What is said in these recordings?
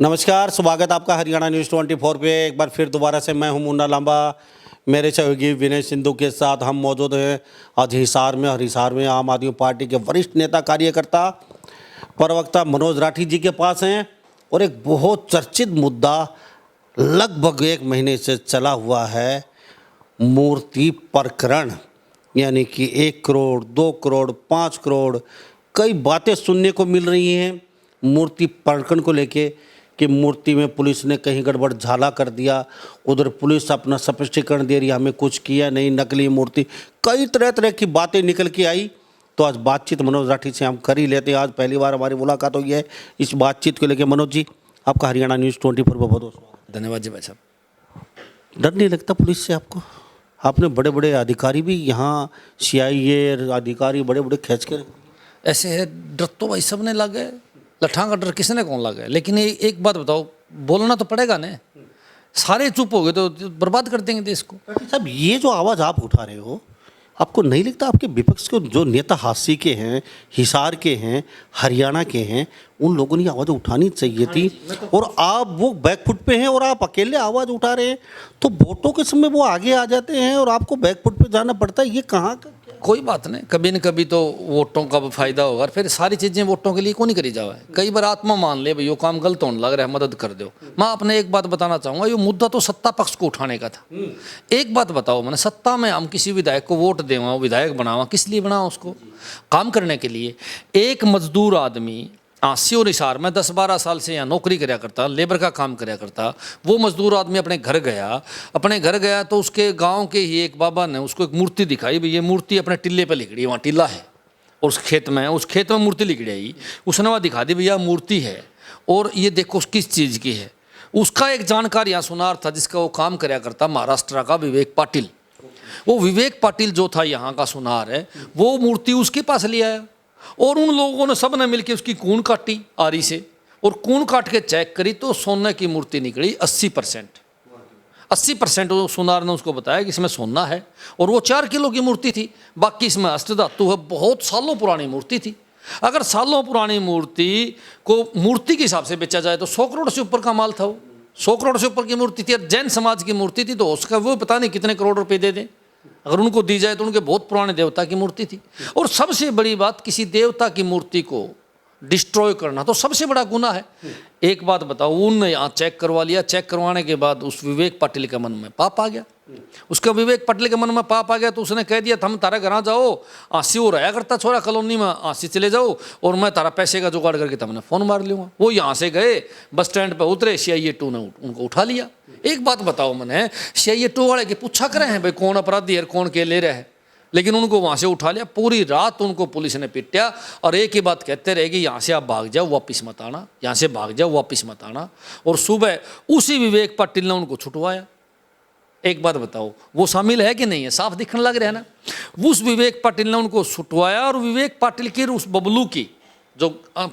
नमस्कार, स्वागत आपका हरियाणा न्यूज़ 24 पे। एक बार फिर दोबारा से मैं हूं मुन्ना लांबा, मेरे सहयोगी विनय सिंधु के साथ हम मौजूद हैं आज हिसार में आम आदमी पार्टी के वरिष्ठ नेता कार्यकर्ता प्रवक्ता मनोज राठी जी के पास हैं और एक बहुत चर्चित मुद्दा लगभग एक महीने से चला हुआ है, मूर्ति प्रकरण। यानी कि 1 करोड़, 2 करोड़, 5 करोड़ कई बातें सुनने को मिल रही हैं मूर्ति प्रकरण को लेके कि मूर्ति में पुलिस ने कहीं गड़बड़ झाला कर दिया, उधर पुलिस अपना स्पष्टीकरण दे रही है हमें कुछ किया नहीं, नकली मूर्ति, कई तरह तरह की बातें निकल के आई। तो आज बातचीत मनोज राठी से हम कर ही लेते हैं। आज पहली बार हमारी मुलाकात हुई है इस बातचीत को लेकर। मनोज जी, आपका हरियाणा न्यूज़ 24 पर बहुत बहुत स्वागत। धन्यवाद जी भाई साहब। डर नहीं लगता पुलिस से आपको? आपने बड़े बड़े अधिकारी भी यहाँ CIA अधिकारी बड़े बड़े खींच कर ऐसे है, डर तो भाई सब ने लगे, लठां का डर किसने कौन लगा है। लेकिन एक बात बताओ, बोलना तो पड़ेगा ना। सारे चुप हो गए तो बर्बाद कर देंगे देश को। साहब, ये जो आवाज़ आप उठा रहे हो, आपको नहीं लगता आपके विपक्ष को जो नेता हास्य के हैं, हिसार के हैं, हरियाणा के हैं, उन लोगों ने आवाज़ उठानी चाहिए थी? और आप वो बैकफुट पे हैं और आप अकेले आवाज़ उठा रहे हैं, तो वोटों के समय वो आगे आ जाते हैं और आपको बैकफुट पे जाना पड़ता है। ये कहाँ का? कोई बात नहीं, कभी न कभी तो वोटों का फायदा होगा। और फिर सारी चीज़ें वोटों के लिए कौन करी जावा है। कई बार आत्मा मान ले भाई, यो काम गलत होने लग रहा है, मदद कर दो। मैं अपने एक बात बताना चाहूँगा, ये मुद्दा तो सत्ता पक्ष को उठाने का था। एक बात बताओ, मैंने सत्ता में हम किसी विधायक को वोट देवा, विधायक बनावा, किस लिए बनावा? उसको काम करने के लिए। एक मजदूर आदमी आसी और हिसार में 10-12 साल से यहाँ नौकरी कराया करता, लेबर का काम कराया करता, वो मजदूर आदमी अपने घर गया तो उसके गांव के ही एक बाबा ने उसको एक मूर्ति दिखाई। भाई ये मूर्ति अपने टिल्ले पे लिखड़ी है, वहाँ टिल्ला है और उस खेत में मूर्ति लिखड़ी आई। उसने वहाँ दिखा दी भैया मूर्ति है और ये देखो किस चीज़ की है। उसका एक जानकार यहाँ सुनार था जिसका वो काम कराया करता, महाराष्ट्र का विवेक पाटिल। वो विवेक पाटिल जो था यहाँ का सुनार है, वो मूर्ति उसके पास ले आया और उन लोगों ने सब ने मिलकर उसकी कून काटी आरी से, और कून काट के चेक करी तो सोने की मूर्ति निकली 80%। 80% वो सुनार ने उसको बताया कि इसमें सोना है और वो 4 किलो की मूर्ति थी, बाकी इसमें अष्टधातु है। बहुत सालों पुरानी मूर्ति थी। अगर सालों पुरानी मूर्ति को मूर्ति के हिसाब से बेचा जाए तो 100 करोड़ से ऊपर का माल था। वो 100 करोड़ से ऊपर की मूर्ति थी और जैन समाज की मूर्ति थी, तो उसका वो पता नहीं कितने करोड़ रुपए दे दें। अगर उनको दी जाए तो उनके बहुत पुराने देवता की मूर्ति थी। और सबसे बड़ी बात, किसी देवता की मूर्ति को डिस्ट्रॉय करना तो सबसे बड़ा गुनाह है। एक बात बताओ, उनने यहाँ चेक करवा लिया, चेक करवाने के बाद उस विवेक पाटिल के मन में पाप आ गया। उसका विवेक पाटिल के मन में पाप आ गया तो उसने कह दिया थम तारा घर जाओ, आंसी वो रहा करता छोरा कॉलोनी में, आंसी चले जाओ और मैं तारा पैसे का जुगाड़ करके तुमने फ़ोन मार लूँगा। वो यहाँ से गए, बस स्टैंड पर उतरे, CIA 2 ने उनको उठा लिया। एक बात बताओ, मैंने CIA 2 वाले के पूछा करे हैं भाई कौन अपराधी है, कौन के ले रहे हैं, लेकिन उनको वहाँ से उठा लिया। पूरी रात उनको पुलिस ने पिटाया और एक ही बात कहते रहे कि यहाँ से आप भाग जाओ, वापस मत आना, यहाँ से भाग जाओ, वापस मत आना। और सुबह उसी विवेक पाटिल ने उनको छुटवाया। एक बात बताओ, वो शामिल है कि नहीं है? साफ दिखने लग रहा है ना। उस विवेक पाटिल ने उनको छुटवाया और विवेक पाटिल की उस बबलू की, जो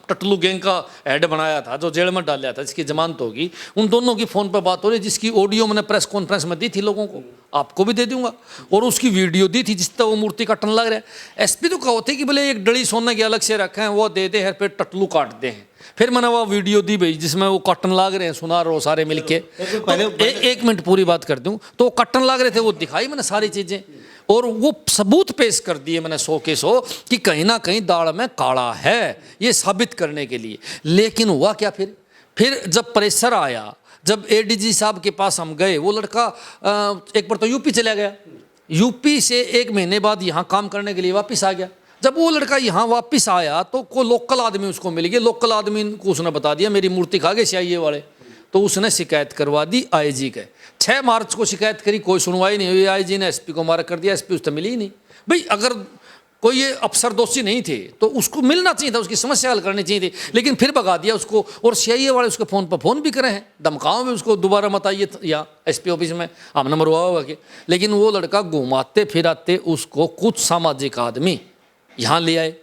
टटलू गैंग का हेड बनाया था, जो जेल में डाला था, जिसकी जमानत होगी, उन दोनों की फ़ोन पर बात हो रही है, जिसकी ऑडियो मैंने प्रेस कॉन्फ्रेंस में दी थी लोगों को, आपको भी दे दूंगा, और उसकी वीडियो दी थी जिससे वो मूर्ति काटने लग रहा है। SP तो कहते कि बोले एक डली सोने की अलग से रखे हैं, वो दे दे, फिर टटलू काटते हैं। फिर मैंने वो वीडियो दी भाई जिसमें वो काटन लाग रहे हैं सुनार वो सारे मिलके। एक मिनट पूरी बात कर दूं, तो वो काटन लाग रहे थे, वो दिखाई मैंने सारी चीज़ें और वो सबूत पेश कर दिए मैंने 100 के 100 कि कहीं ना कहीं दाढ़ में काला है, ये साबित करने के लिए। लेकिन हुआ क्या? फिर जब प्रेशर आया, जब ADG साहब के पास हम गए, वो लड़का एक बार तो यूपी चला गया, यूपी से 1 महीने बाद यहाँ काम करने के लिए वापस आ गया। जब वो लड़का यहाँ वापस आया तो कोई लोकल आदमी उसको मिल गया। लोकल आदमी को उसने बता दिया मेरी मूर्ति खा गए CIA वाले, तो उसने शिकायत करवा दी IG के। 6 मार्च को शिकायत करी, कोई सुनवाई नहीं हुई। IG ने SP को मारा कर दिया, SP उससे मिली ही नहीं। भाई अगर कोई ये अफसर दोषी नहीं थे तो उसको मिलना चाहिए था, उसकी समस्या हल करनी चाहिए थी, लेकिन फिर भगा दिया उसको। और CIA वाले उसके फ़ोन पर फ़ोन भी करे हैं, धमकाओ भी उसको, दोबारा मत आइए या SP ऑफिस में, हमने मरवा होगा कि। लेकिन वो लड़का घुमाते फिराते उसको कुछ सामाजिक आदमी यहाँ ले आए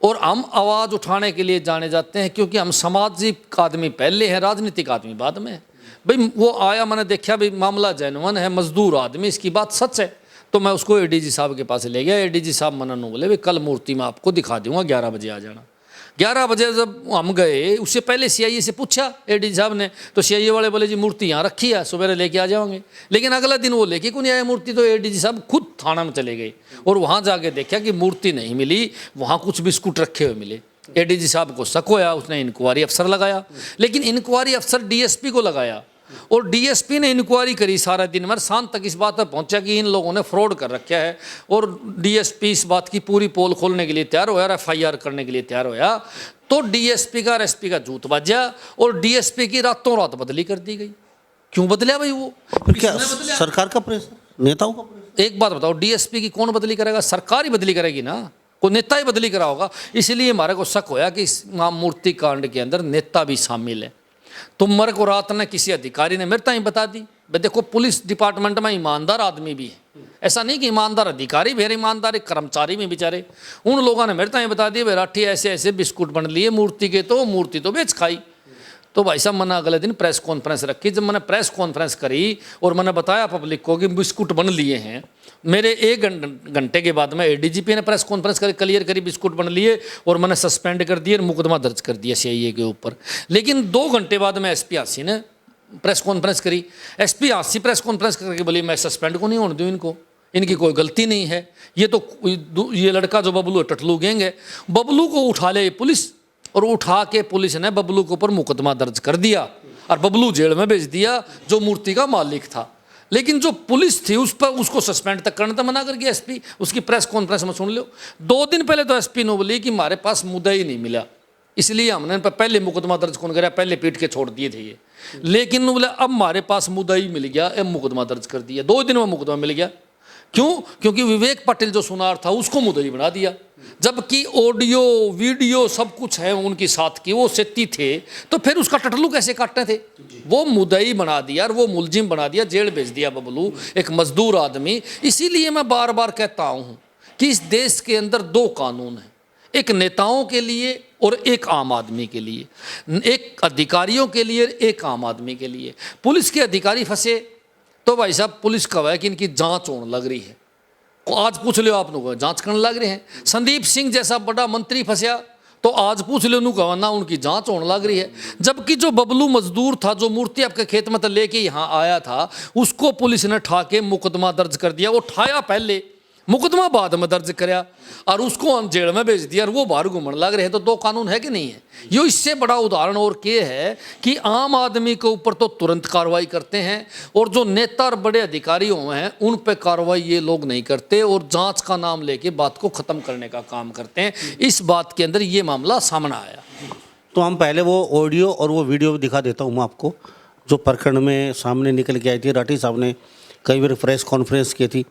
और हम आवाज़ उठाने के लिए जाने जाते हैं, क्योंकि हम सामाजिक आदमी पहले हैं, राजनीतिक आदमी बाद में। भाई वो आया, मैंने देखा भाई मामला जेन्युइन है, मजदूर आदमी, इसकी बात सच है, तो मैं उसको ADG साहब के पास ले गया। ADG साहब मना बोले भाई कल मूर्ति में आपको दिखा दूंगा, 11 बजे आ जाना। 11 बजे जब हम गए, उससे पहले सीआईए से पूछा एडीजी साहब ने, तो सीआईए वाले बोले जी मूर्ति यहाँ रखी है, सवेरे लेके आ जाओगे। लेकिन अगला दिन वो लेके क्यों नहीं आए मूर्ति, तो एडीजी साहब खुद थाना में चले गए और वहाँ जाके देखा कि मूर्ति नहीं मिली, वहाँ कुछ बिस्कुट रखे हुए मिले। एडीजी साहब को शक होया, उसने इंक्वायरी अफसर लगाया, लेकिन इंक्वायरी अफसर डीएसपी को लगाया और डीएसपी ने इंक्वायरी करी सारा दिन भर, शाम तक इस बात पर पहुंचा कि इन लोगों ने फ्रॉड कर रखा है। और डीएसपी इस बात की पूरी पोल खोलने के लिए तैयार होया, एफआईआर करने के लिए तैयार होया, तो डीएसपी का और एसपी का जूत बजा और डीएसपी की रातों रात बदली कर दी गई। क्यों बदला भाई? वो क्या सरकार का प्रेशर, नेताओं का प्रेशर? एक बात बताओ, डीएसपी की कौन बदली करेगा? सरकार ही बदली करेगी ना, कोई नेता ही बदली करा होगा। इसलिए हमारे को शक होया कि इस मूर्ति कांड के अंदर नेता भी शामिल है। तो मेरे को रात ने किसी अधिकारी ने मेरे ताई बता दी, देखो पुलिस डिपार्टमेंट में ईमानदार आदमी भी है, ऐसा नहीं कि ईमानदार अधिकारी भी है, ईमानदार कर्मचारी भी बेचारे। उन लोगों ने मेरे ताई बता दिया भाई राठी ऐसे ऐसे बिस्कुट बन लिए मूर्ति के, तो मूर्ति तो बेच खाई। तो भाई साहब मैंने अगले दिन प्रेस कॉन्फ्रेंस रखी। जब मैंने प्रेस कॉन्फ्रेंस करी और मैंने बताया पब्लिक को कि बिस्कुट बन लिए हैं, मेरे 1 घंटे के बाद में एडीजीपी ने प्रेस कॉन्फ्रेंस कर क्लियर करी बिस्कुट बन लिए और मैंने सस्पेंड कर दिया, मुकदमा दर्ज कर दिया सीआईए के ऊपर। लेकिन 2 घंटे बाद में एसपी हासी ने प्रेस कॉन्फ्रेंस करी। एसपी हासी प्रेस कॉन्फ्रेंस करके बोली मैं सस्पेंड को नहीं होने दूँ, इनको, इनकी कोई गलती नहीं है, ये लड़का जो बबलू टटलू गैंग है, बबलू को उठा ले पुलिस, और उठा के पुलिस ने बबलू के ऊपर मुकदमा दर्ज कर दिया और बबलू जेल में भेज दिया जो मूर्ति का मालिक था। लेकिन जो पुलिस थी उस पर उसको सस्पेंड तक करने तक मना कर गया एसपी। उसकी प्रेस कॉन्फ्रेंस में सुन लो, 2 दिन पहले तो एसपी ने बोली कि हमारे पास मुद्दा ही नहीं मिला, इसलिए हमने पहले मुकदमा दर्ज कौन कराया, पहले पीट के छोड़ दिए थे ये। लेकिन बोले अब हमारे पास मुद्दा ही मिल गया, अब मुकदमा दर्ज कर दिया। 2 दिन में मुकदमा मिल गया। क्यों? क्योंकि विवेक पटेल जो सुनार था उसको मुद्दई बना दिया, जबकि ऑडियो वीडियो सब कुछ है उनकी साथ की, वो सेती थे, तो फिर उसका टटलू कैसे काटने थे? वो मुद्दई बना दिया और वो मुलजिम बना दिया, जेल भेज दिया बबलू, एक मजदूर आदमी। इसीलिए मैं बार बार कहता हूँ कि इस देश के अंदर 2 कानून हैं, एक नेताओं के लिए और एक आम आदमी के लिए, एक अधिकारियों के लिए, एक आम आदमी के लिए। पुलिस के अधिकारी फंसे तो भाई साहब पुलिस कहा है कि इनकी जांच होने लग रही है, आज पूछ लो आप लोग जांच करने लग रहे हैं। संदीप सिंह जैसा बड़ा मंत्री फंसया तो आज पूछ लो कहा ना उनकी जांच होने लग रही है। जबकि जो बबलू मजदूर था जो मूर्ति आपके खेत में लेके यहाँ आया था उसको पुलिस ने ठा के मुकदमा दर्ज कर दिया। वो ठाया पहले, मुकदमा बाद में दर्ज कराया और उसको हम जेल में भेज दिया और वो बाहर घूमने लग रहे हैं। तो 2 कानून है कि नहीं है? ये इससे बड़ा उदाहरण और क्या है कि आम आदमी के ऊपर तो तुरंत कार्रवाई करते हैं और जो नेता और बड़े अधिकारी हुए हैं उन पे कार्रवाई ये लोग नहीं करते और जांच का नाम लेके बात को ख़त्म करने का काम करते हैं। इस बात के अंदर ये मामला सामने आया। तो हम पहले वो ऑडियो और वो वीडियो दिखा देता हूँ मैं आपको, जो प्रकरण में सामने निकल के आई थी। राठी साहब ने कई बार प्रेस कॉन्फ्रेंस की थी।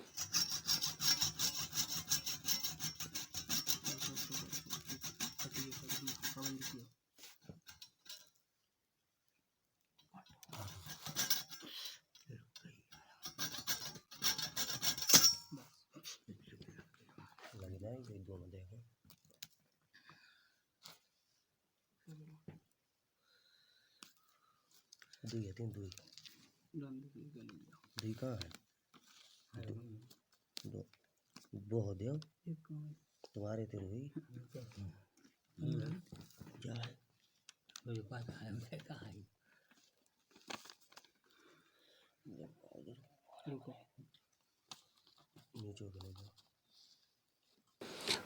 दुई कहाँ है? 2 हो दिया तुम्हारे तेरे हुई क्या है?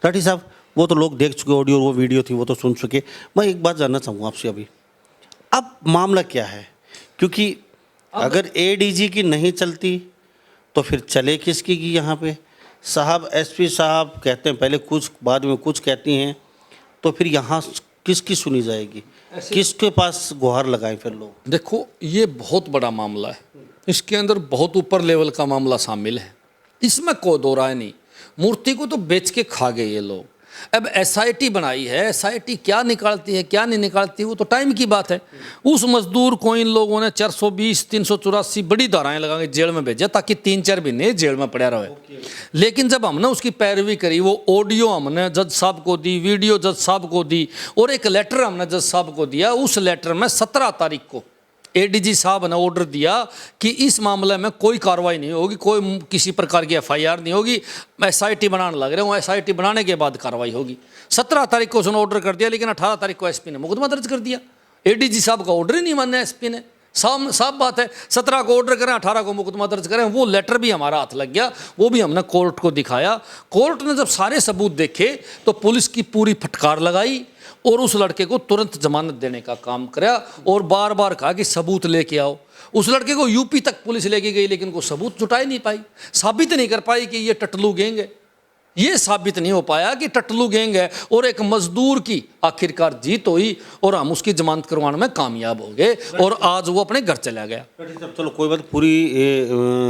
राठी साहब वो तो लोग देख चुके, ऑडियो वो वीडियो थी वो तो सुन चुके। मैं एक बात जानना चाहूँगा आपसे अभी, अब मामला क्या है? क्योंकि अगर एडीजी की नहीं चलती तो फिर चले किसकी की यहाँ पे? साहब एसपी साहब कहते हैं पहले कुछ बाद में कुछ कहती हैं, तो फिर यहाँ किसकी सुनी जाएगी? किसके पास गुहार लगाएं फिर लोग? देखो ये बहुत बड़ा मामला है, इसके अंदर बहुत ऊपर लेवल का मामला शामिल है, इसमें कोई दो राय नहीं। मूर्ति को तो बेच के खा गए ये लोग। अब एसआईटी बनाई है, एसआईटी क्या निकालती है क्या नहीं निकालती वो तो टाइम की बात है। उस मजदूर को इन लोगों ने 420 384 बड़ी धाराएं लगा के जेल में भेजा ताकि 3-4 महीने जेल में पड़ा रहे। लेकिन जब हमने उसकी पैरवी करी, वो ऑडियो हमने जज साहब को दी, वीडियो जज साहब को दी और एक लेटर हमने जज साहब को दिया। उस लेटर में 17 तारीख को एडीजी साहब ने ऑर्डर दिया कि इस मामले में कोई कार्रवाई नहीं होगी, कोई किसी प्रकार की एफआईआर नहीं होगी, एसआईटी बनाने लग रहे हूँ, एसआईटी बनाने के बाद कार्रवाई होगी। 17 तारीख को उसने ऑर्डर कर दिया, लेकिन 18 तारीख को एसपी ने मुकदमा दर्ज कर दिया। एडीजी साहब का ऑर्डर ही नहीं माना एसपी ने। साफ बात है, 17 को ऑर्डर करें, 18 को मुकदमा दर्ज करें। वो लेटर भी हमारा हाथ लग गया, वो भी हमने कोर्ट को दिखाया। कोर्ट ने जब सारे सबूत देखे तो पुलिस की पूरी फटकार लगाई और उस लड़के को तुरंत जमानत देने का काम किया और बार बार कहा कि सबूत लेके आओ। उस लड़के को यूपी तक पुलिस लेके गई, लेकिन कोई सबूत जुटा ही नहीं पाई, साबित नहीं कर पाई कि ये टटलू गैंग है। ये साबित नहीं हो पाया कि टटलू गैंग है और एक मजदूर की आखिरकार जीत हुई और हम उसकी जमानत करवाने में कामयाब हो गए और आज वो अपने घर चला गया। चलो कोई बात, पूरी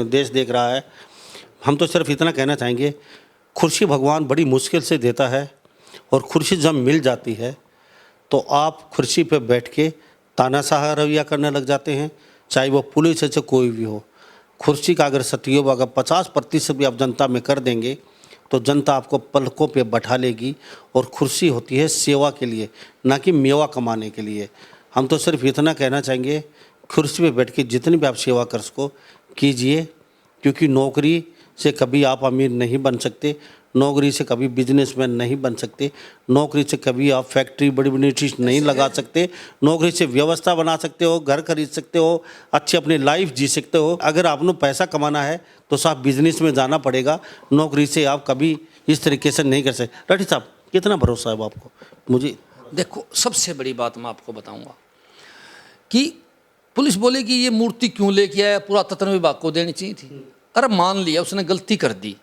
देश देख रहा है। हम तो सिर्फ इतना कहना चाहेंगे, खुर्सी भगवान बड़ी मुश्किल से देता है और खुर्सी जब मिल जाती है तो आप खुर्सी पे बैठ के तानाशाह रवैया करने लग जाते हैं, चाहे वो पुलिस है चाहे कोई भी हो। खुर्सी का अगर सतयोग अगर 50% भी आप जनता में कर देंगे तो जनता आपको पलकों पे बैठा लेगी। और खुर्सी होती है सेवा के लिए, ना कि मेवा कमाने के लिए। हम तो सिर्फ इतना कहना चाहेंगे, कुर्सी पे बैठ के जितनी भी आप सेवा कर सको कीजिए, क्योंकि नौकरी से कभी आप अमीर नहीं बन सकते, नौकरी से कभी बिजनेसमैन नहीं बन सकते, नौकरी से कभी आप फैक्ट्री बड़ी बड़ी चीज़ नहीं लगा सकते, नौकरी से व्यवस्था बना सकते हो, घर खरीद सकते हो, अच्छी अपनी लाइफ जी सकते हो। अगर आपको पैसा कमाना है तो साहब बिजनेस में जाना पड़ेगा, नौकरी से आप कभी इस तरीके से नहीं कर सकते। राठी साहब, कितना भरोसा है आपको? मुझे देखो, सबसे बड़ी बात मैं आपको बताऊंगा कि पुलिस बोले कि ये मूर्ति क्यों लेके आया, पुरातत्व विभाग को देनी चाहिए थी। अरे मान लिया उसने गलती कर दी,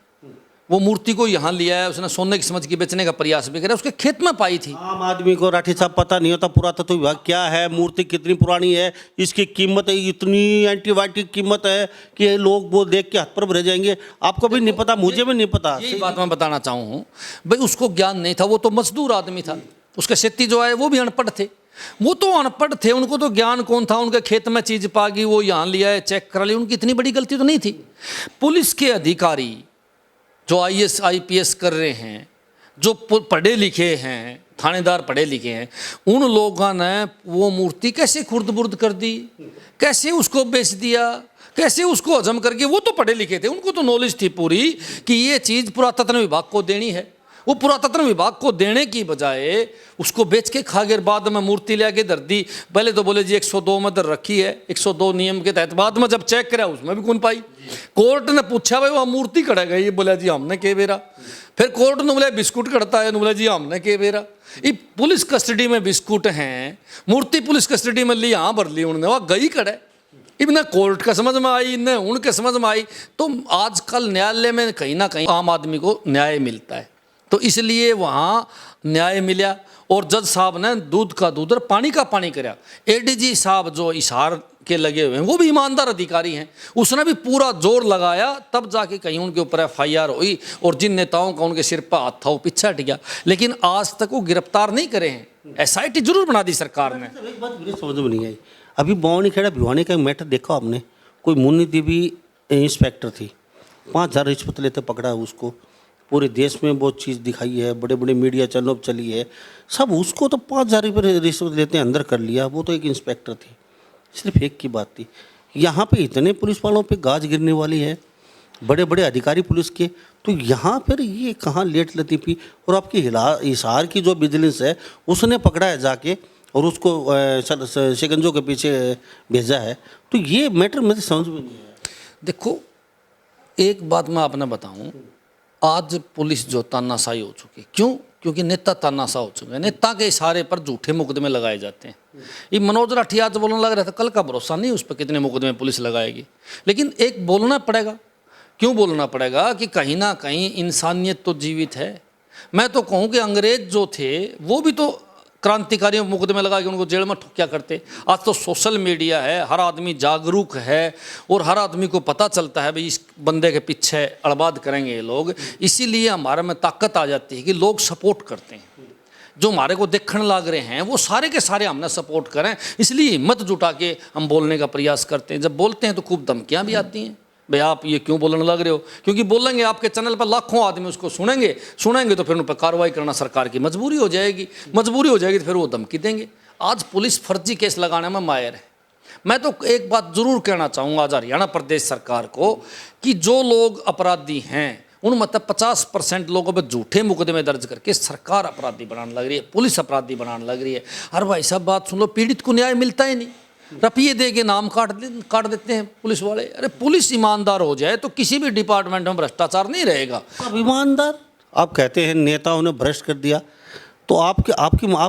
वो मूर्ति को यहाँ लिया है, उसने सोने की समझ के बेचने का प्रयास भी करा, उसके खेत में पाई थी। आम आदमी को राठी साहब पता नहीं होता पुरातत्व विभाग क्या है, मूर्ति कितनी पुरानी है, इसकी कीमत है, इतनी एंटीबायोटिक कीमत है कि लोग वो देख के हाथ पर भरे जाएंगे। आपको भी नहीं पता, मुझे भी नहीं पता। यही बात मैं बताना चाहूँ भाई, उसको ज्ञान नहीं था, वो तो मजदूर आदमी था, उसके सेती जो आए वो भी अनपढ़ थे। वो तो अनपढ़ थे, उनको तो ज्ञान कौन था, उनके खेत में चीज पा गई, वो यहाँ लिया है, चेक करा लिया, उनकी इतनी बड़ी गलती तो नहीं थी। पुलिस के अधिकारी जो आईएएस आईपीएस कर रहे हैं, जो पढ़े लिखे हैं, थानेदार पढ़े लिखे हैं, उन लोगों ने वो मूर्ति कैसे खुर्द बुर्द कर दी, कैसे उसको बेच दिया, कैसे उसको हजम करके, वो तो पढ़े लिखे थे, उनको तो नॉलेज थी पूरी कि ये चीज़ पुरातत्व विभाग को देनी है। वो पुरातत्व विभाग को देने की बजाय उसको बेच के खा गए। बाद में मूर्ति ले आके धर दी, पहले तो बोले जी 102 में धर रखी है, 102 नियम के तहत, बाद में जब चेक करा उसमें भी कौन पाई। कोर्ट ने पूछा भाई वह मूर्ति कड़ा गई, ये बोला जी हमने के बेरा। फिर कोर्ट ने बोला बिस्कुट कड़ता है, बोला जी हमने के बेरा। ये पुलिस कस्टडी में बिस्कुट हैं, मूर्ति पुलिस कस्टडी में ली, यहाँ भर ली उन्होंने, वह गई कड़े। इन्हें कोर्ट का समझ में आई, इन्हें उनके समझ में आई। तो आजकल न्यायालय में कहीं ना कहीं आम आदमी को न्याय मिलता है, तो इसलिए वहाँ न्याय मिला और जज साहब ने दूध का दूध और पानी का पानी कराया। एडीजी साहब जो इशार के लगे हुए हैं वो भी ईमानदार अधिकारी हैं, उसने भी पूरा जोर लगाया, तब जाके कहीं उनके ऊपर एफआईआर हुई और जिन नेताओं का उनके सिर पर हाथ था वो पीछे हट गया, लेकिन आज तक वो गिरफ्तार नहीं करे हैं। एसआईटी जरूर बना दी सरकार ने। एक बात मुझे समझ में नहीं आई, अभी बौनी खेड़ा भिवानी का मैटर देखा आपने? कोई मुन्नी देवी इंस्पेक्टर थी, 5000 रिश्वत लेते पकड़ा है उसको, पूरे देश में बहुत चीज़ दिखाई है, बड़े बड़े मीडिया चैनलों पर चली है सब, उसको तो 5000 रुपये रिश्वत लेते अंदर कर लिया। वो तो एक इंस्पेक्टर थी, सिर्फ एक की बात थी। यहाँ पे इतने पुलिस वालों पे गाज गिरने वाली है, बड़े बड़े अधिकारी पुलिस के, तो यहाँ पर ये कहाँ लेट लतीफ़ी। और आपकी हिसार की जो विजिलेंस है उसने पकड़ा है जाके और उसको शिकंजों के पीछे भेजा है, तो ये मैटर मुझे समझ में नहीं आया। देखो, एक बात मैं आपने बताऊं, आज पुलिस जो तानाशाही हो चुकी, क्यों? क्योंकि नेता तानाशाह हो चुके हैं, नेता के इशारे पर झूठे मुकदमे लगाए जाते हैं। ये मनोज राठी आज बोलने लग रहा था, कल का भरोसा नहीं उस पर कितने मुकदमे पुलिस लगाएगी, लेकिन एक बोलना पड़ेगा। क्यों बोलना पड़ेगा? कि कहीं ना कहीं इंसानियत तो जीवित है। मैं तो कहूँ कि अंग्रेज जो थे वो भी तो क्रांतिकारियों मुकदमे लगा के उनको जेल में ठुकिया करते। आज तो सोशल मीडिया है, हर आदमी जागरूक है और हर आदमी को पता चलता है भाई इस बंदे के पीछे अड़बाद करेंगे ये लोग, इसीलिए हमारे में ताकत आ जाती है कि लोग सपोर्ट करते हैं। जो हमारे को देखने लग रहे हैं वो सारे के सारे हमने सपोर्ट करें, इसलिए हिम्मत जुटा के हम बोलने का प्रयास करते हैं। जब बोलते हैं तो खूब धमकियाँ भी आती हैं, भाई आप ये क्यों बोलने लग रहे हो, क्योंकि बोलेंगे आपके चैनल पर लाखों आदमी उसको सुनेंगे तो फिर उन पर कार्रवाई करना सरकार की मजबूरी हो जाएगी तो फिर वो धमकी देंगे। आज पुलिस फर्जी केस लगाने में माहिर है, मैं तो एक बात जरूर कहना चाहूँगा आज हरियाणा प्रदेश सरकार को कि जो लोग अपराधी हैं उन मतलब 50% लोगों पर झूठे मुकदमे दर्ज करके सरकार अपराधी बनाने लग रही है, पुलिस अपराधी बनाने लग रही है। अरे भाई साहब बात सुन लो, पीड़ित को न्याय मिलता ही नहीं, रुपये दे के नाम काट देते हैं पुलिस वाले। अरे पुलिस ईमानदार हो जाए तो किसी भी डिपार्टमेंट में भ्रष्टाचार नहीं रहेगा। अब ईमानदार आप कहते हैं नेताओं ने भ्रष्ट कर दिया, तो आप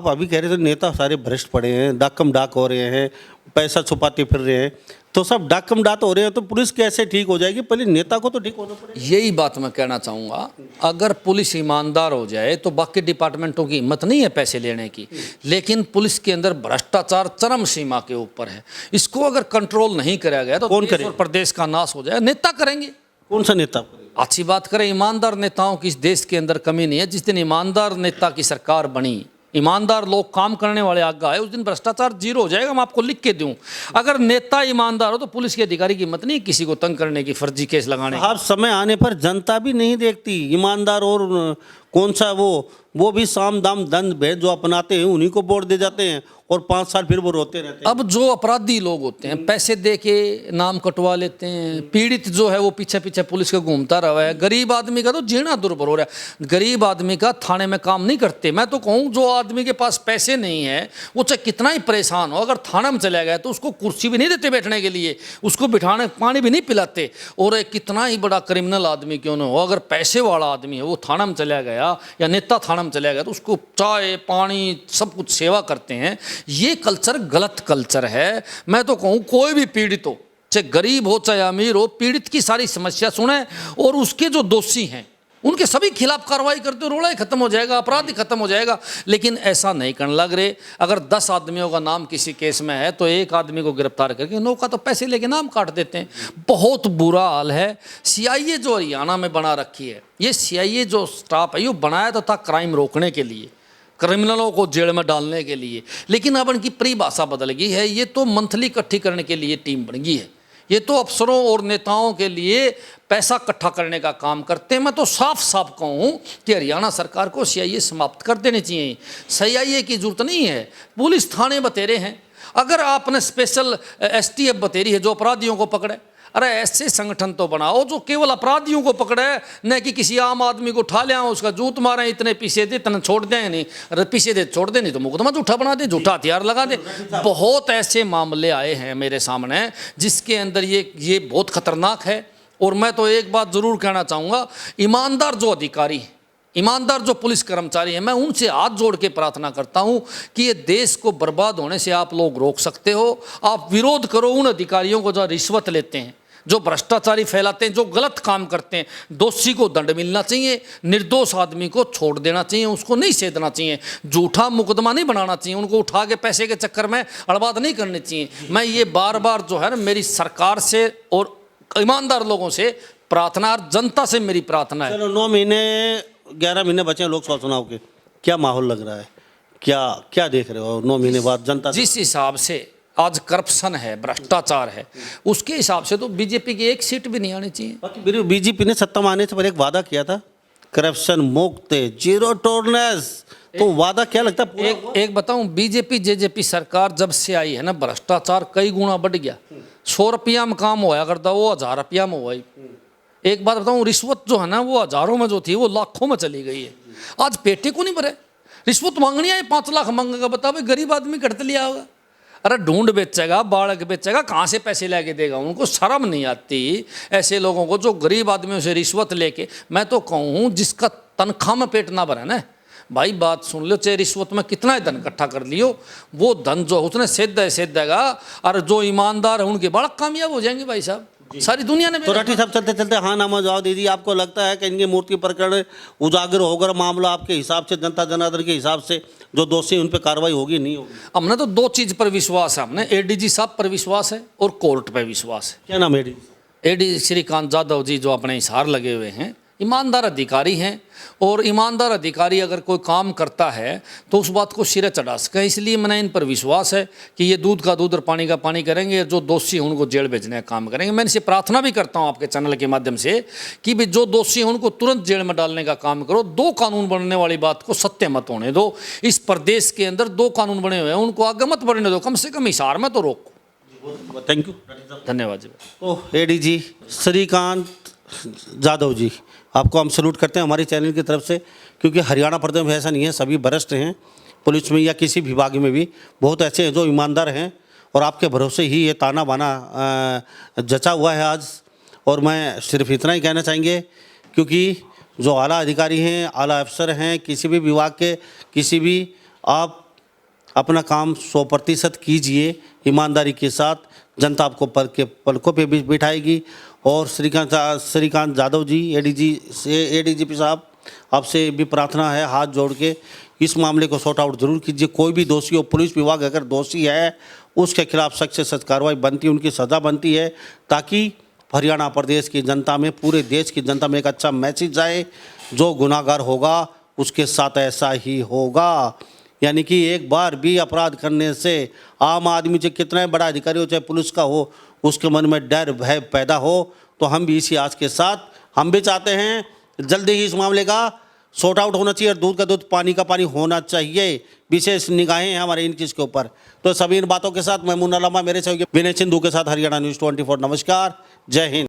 अभी कह रहे थे नेता सारे भ्रष्ट पड़े हैं, डाकम डाक हो रहे हैं, पैसा छुपाते फिर रहे हैं, तो सब डाकम डाक हो रहे हैं तो पुलिस कैसे ठीक हो जाएगी? पहले नेता को तो ठीक होना पड़ेगा। यही बात मैं कहना चाहूँगा, अगर पुलिस ईमानदार हो जाए तो बाकी डिपार्टमेंटों की हिम्मत नहीं है पैसे लेने की, लेकिन पुलिस के अंदर भ्रष्टाचार चरम सीमा के ऊपर है। इसको अगर कंट्रोल नहीं कराया गया तो कौन देश करेगा? और प्रदेश का नाश हो जाएगा। नेता करेंगे। कौन सा नेता करेगा? अच्छी बात करें, ईमानदार नेताओं की इस देश के अंदर कमी नहीं है। जिस दिन ईमानदार नेता की सरकार बनी, ईमानदार लोग काम करने वाले आगे आए, उस दिन भ्रष्टाचार जीरो हो जाएगा। मैं आपको लिख के दूं, अगर नेता ईमानदार हो तो पुलिस के अधिकारी की हिम्मत नहीं किसी को तंग करने की, फर्जी केस लगाने की। आप समय आने पर जनता भी नहीं देखती ईमानदार और कौन सा वो भी साम दाम दंड भेद जो अपनाते हैं उन्हीं को वोट दे जाते हैं और 5 साल फिर वो रोते रहते हैं। अब जो अपराधी लोग होते हैं पैसे दे के नाम कटवा लेते हैं, पीड़ित जो है वो पीछे पीछे पुलिस के घूमता रहा है। गरीब आदमी का तो जीना दुर्भर हो रहा है। गरीब आदमी का थाने में काम नहीं करते। मैं तो कहूँ जो आदमी के पास पैसे नहीं है वो चाहे कितना ही परेशान हो, अगर थाने में चला गया तो उसको कुर्सी भी नहीं देते बैठने के लिए, उसको बिठाने पानी भी नहीं पिलाते। और एक कितना ही बड़ा क्रिमिनल आदमी क्यों ना हो, अगर पैसे वाला आदमी है वो थाना में चला गया या नेता थाना में चला गया तो उसको चाय पानी सब कुछ सेवा करते हैं। ये कल्चर गलत कल्चर है। मैं तो कहूँ कोई भी पीड़ित हो, चाहे गरीब हो चाहे अमीर हो, पीड़ित की सारी समस्या सुने और उसके जो दोषी हैं उनके सभी खिलाफ कार्रवाई करते हो, रोड़ा ही खत्म हो जाएगा, अपराध ही खत्म हो जाएगा। लेकिन ऐसा नहीं करने लग रहे। अगर 10 आदमियों का नाम किसी केस में है तो एक आदमी को गिरफ्तार करके 9 का तो पैसे लेके नाम काट देते हैं। बहुत बुरा हाल है। सीआईए जो हरियाणा में बना रखी है, ये सीआईए जो स्टाफ है ये बनाया तो था क्राइम रोकने के लिए, क्रिमिनलों को जेल में डालने के लिए, लेकिन अब इनकी परिभाषा बदल गई है। ये तो मंथली इकट्ठी करने के लिए टीम बन गई है। ये तो अफसरों और नेताओं के लिए पैसा इकट्ठा करने का काम करते हैं। मैं तो साफ साफ कहूँ कि हरियाणा सरकार को सीआईए समाप्त कर देनी चाहिए। सीआईए की जरूरत नहीं है। पुलिस थाने बतेरे हैं, अगर आपने स्पेशल एसटीएफ बतेरी है जो अपराधियों को पकड़े, अरे ऐसे संगठन तो बनाओ जो केवल अपराधियों को पकड़े, न कि किसी आम आदमी को उठा ले उसका जूत मारे, इतने पीछे दे इतने छोड़ दें नहीं, अरे पीछे दे छोड़ दे नहीं तो मुकदमा झूठा बना दे, झूठा हथियार लगा दे। बहुत ऐसे मामले आए हैं मेरे सामने जिसके अंदर ये बहुत खतरनाक है। और मैं तो एक बात जरूर कहना चाहूँगा, ईमानदार जो अधिकारी हैं, ईमानदार जो पुलिस कर्मचारी हैं, मैं उनसे हाथ जोड़ के प्रार्थना करता हूं कि ये देश को बर्बाद होने से आप लोग रोक सकते हो। आप विरोध करो उन अधिकारियों को जो रिश्वत लेते हैं, जो भ्रष्टाचारी फैलाते हैं, जो गलत काम करते हैं। दोषी को दंड मिलना चाहिए, निर्दोष आदमी को छोड़ देना चाहिए, उसको नहीं सेधना चाहिए, झूठा मुकदमा नहीं बनाना चाहिए, उनको उठा के पैसे के चक्कर में अड़बाद नहीं करनी चाहिए। मैं ये बार बार जो है ना मेरी सरकार से और ईमानदार लोगों से प्रार्थना और जनता से मेरी प्रार्थना है। चलो 9 महीने 11 महीने बचे हैं लोकसभा चुनाव के, क्या माहौल लग रहा है? क्या देख रहे हो 9 महीने बाद जनता? जिस हिसाब से आज करप्शन है, भ्रष्टाचार है, उसके हिसाब से तो बीजेपी की एक सीट भी नहीं आनी चाहिए। बाकी बीजेपी ने सत्ता में आने से पहले एक वादा किया था, करप्शन मुक्त, जीरो टॉलरेंस, तो वादा क्या लगता है? एक बताऊं, बीजेपी जेजेपी सरकार जब से आई है ना, भ्रष्टाचार कई गुना बढ़ गया। 100 रुपया में काम होया करता वो 1000 रुपया में हुआ। एक बात बताऊं, रिश्वत जो है ना वो हजारों में जो थी वो लाखों में चली गई है। आज पेटे को नहीं भरे, रिश्वत मांगनी है, 5 लाख मांगेगा, बताओ भाई गरीब आदमी करते लिया होगा। अरे ढूंढ बेचेगा, बाढ़ बेचेगा, कहाँ से पैसे लेके देगा? उनको शर्म नहीं आती ऐसे लोगों को जो गरीब आदमियों से रिश्वत लेके। मैं तो कहूँ जिसका तनख्वाह में पेट ना भरे ना भाई, बात सुन लो, चाहे रिश्वत में कितना ही धन इकट्ठा कर लियो, वो धन जो उसने सेध देगा। और जो ईमानदार है उनके बड़ा कामयाब हो जाएंगे भाई साहब, सारी दुनिया ने। तो राठी साहब चलते चलते हाँ नामा जवाब दीदी, आपको लगता है कि इनकी मूर्ति प्रकरण उजागर होकर मामला आपके हिसाब से, जनता जनार्दन के हिसाब से जो दोषी उन पर कार्रवाई होगी नहीं होगी? हमने तो 2 चीज़ पर विश्वास है, हमने एडीजी साहब पर विश्वास है और कोर्ट पर विश्वास है। क्या नाम है एडी श्रीकांत जाधव जी जो अपने हिसार लगे हुए हैं, ईमानदार अधिकारी हैं। और ईमानदार अधिकारी अगर कोई काम करता है तो उस बात को सिरे चढ़ा सकें, इसलिए मैंने इन पर विश्वास है कि ये दूध का दूध और पानी का पानी करेंगे। जो दोषी हैं उनको जेल भेजने का काम करेंगे। मैं इनसे प्रार्थना भी करता हूं आपके चैनल के माध्यम से कि भी जो दोषी हैं उनको तुरंत जेल में डालने का काम करो। 2 कानून बनने वाली बात को सत्य मत होने दो। इस प्रदेश के अंदर 2 कानून बने हुए हैं, उनको आगे मत बढ़ने दो, कम से कम हिसार में तो रोको। Thank you. धन्यवाद जी। तो एडीजी श्रीकांत जाधव जी, आपको हम सल्यूट करते हैं हमारे चैनल की तरफ से, क्योंकि हरियाणा प्रदेश में ऐसा नहीं है, सभी वरिष्ठ हैं पुलिस में या किसी विभाग में भी, बहुत ऐसे हैं जो ईमानदार हैं और आपके भरोसे ही ये ताना बाना जचा हुआ है आज। और मैं सिर्फ इतना ही कहना चाहेंगे, क्योंकि जो आला अधिकारी हैं, आला अफसर हैं किसी भी विभाग के, किसी भी, आप अपना काम 100% कीजिए ईमानदारी के साथ, जनता आपको पलकों पे भी बिठाएगी। और श्रीकांत जाधव जी, एडीजीपी साहब, आपसे भी प्रार्थना है हाथ जोड़ के इस मामले को सॉर्ट आउट जरूर कीजिए। कोई भी दोषी हो, पुलिस विभाग अगर दोषी है उसके खिलाफ सख्त से सख्त कार्रवाई बनती है, उनकी सज़ा बनती है, ताकि हरियाणा प्रदेश की जनता में, पूरे देश की जनता में एक अच्छा मैसेज जाए, जो गुनाहगार होगा उसके साथ ऐसा ही होगा। यानी कि एक बार भी अपराध करने से आम आदमी, चाहे कितना ही बड़ा अधिकारी हो, चाहे पुलिस का हो, उसके मन में डर भय पैदा हो। तो हम भी इसी आस के साथ हम भी चाहते हैं जल्दी ही इस मामले का सॉर्ट आउट होना चाहिए और दूध का दूध पानी का पानी होना चाहिए। विशेष निगाहें हैं हमारे इन चीज़ के ऊपर। तो सभी इन बातों के साथ मैं मुन्ना लांबा, मेरे सहयोगी विनय सिंधु के साथ हरियाणा न्यूज़ 24। नमस्कार, जय हिंद।